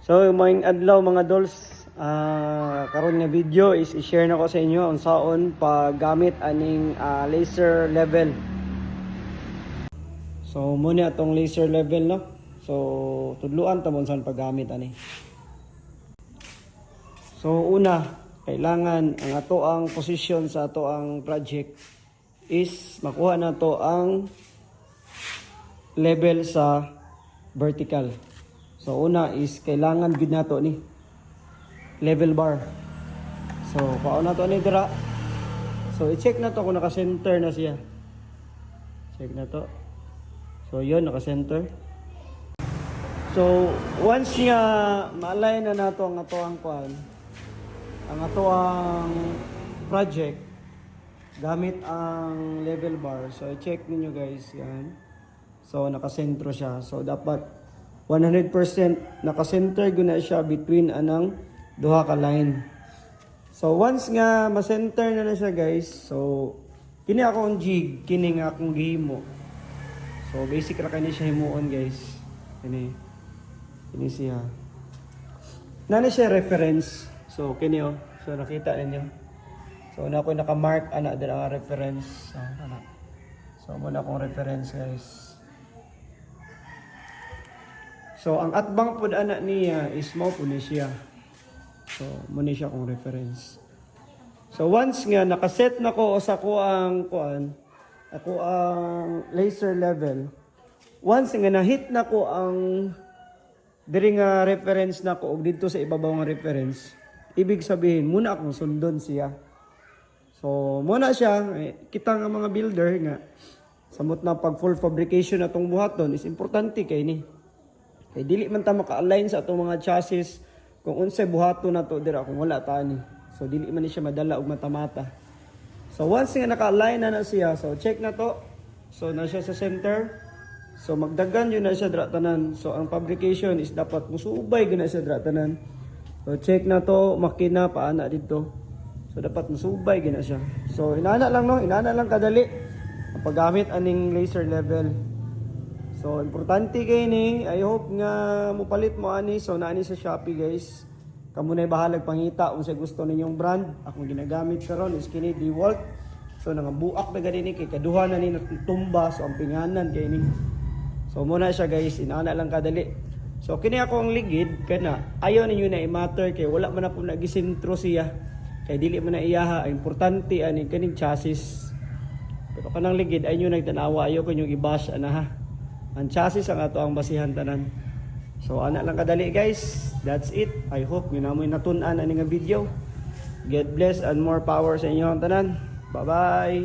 So maing adlaw mga dolls, karon nga video is i-share na ko sa inyo ang saon paggamit aning laser level. So muna atong laser level no. So tudluan ta mon saan paggamit ani. So una, kailangan ang ato ang position sa ato ang project is makuha na to ang level sa vertical. So una is kailangan gid nato ni level bar. So paano na to ni dira. So i-check na to kung naka-center na siya. Check na to. So yun, naka-center. So once nga ma-align na nato ang ato ang kuan, ang ato ang project gamit ang level bar. So i-check niyo guys yan. So naka-sentro siya. So dapat 100% naka-center guna siya between anang duha ka line. So once nga ma-center na siya guys, so kini akong jig, kini nga akong gihimo. So basic ra kani siya himuon guys. Kini siya. Nani siya reference. So kini oh. So nakita ninyo. So na ko naka-mark ana dira ang reference. So ana. So mo na akong reference guys. So ang atbang pud ana niya is mo pud siya. So mo ni siya kung reference. So once nga nakaset na ko sa ko ang kuan, ako ang laser level. Once nga na-hit na ko ang diri nga reference na ko og dito sa ibabaw nga reference, ibig sabihin muna akong sundon siya. So muna siya kita nga mga builder nga samot na pag full fabrication atong buhaton is importante kay ni. Kay dili man ta maka-align sa atong mga chassis kung unsay buhaton na to dira kung wala ta ni. So dili man ni siya madala og mata-mata. So once nga naka-align na siya, so check na to. So na siya sa center. So magdagan yun na siya dira tanan. So ang fabrication is dapat musubay gina siya dira tanan. So check na to, makina paana dito. So dapat musubay gina siya. So inana lang no, inana lang kadali ang paggamit aning laser level. So importante kay ni, I hope nga mupalit mo ani. So naani sa Shopee guys. Kamo na bahalag pangita kung sa gusto ninyong brand. Akong ginagamit karon is kini DeWalt. So nangabuak na gani ni kay kaduha na ni natumba so ang pinganan kay ni. So muna siya guys, inana lang kadali. So kini ako ang ligid kana ayaw ninyo na i-matter kay wala man ako nagisintro siya. Kay dili man na iyaha, importante ani kaning chassis. Pero kanang ligid ay nyo nagtanawa, ayaw ko yung i-bash ana ha. Ang chassis ang ato ang basihan tanan. So ana lang kadali guys. That's it. I hope nga namoy natun-an ani nga video. God bless and more power sa inyo ang tanan. Bye bye.